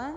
1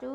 2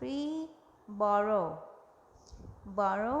3 borrow۔ borrow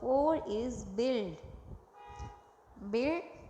4 is build۔ build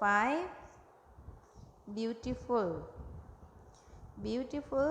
5 beautiful۔ beautiful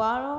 borrow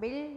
build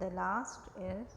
the last is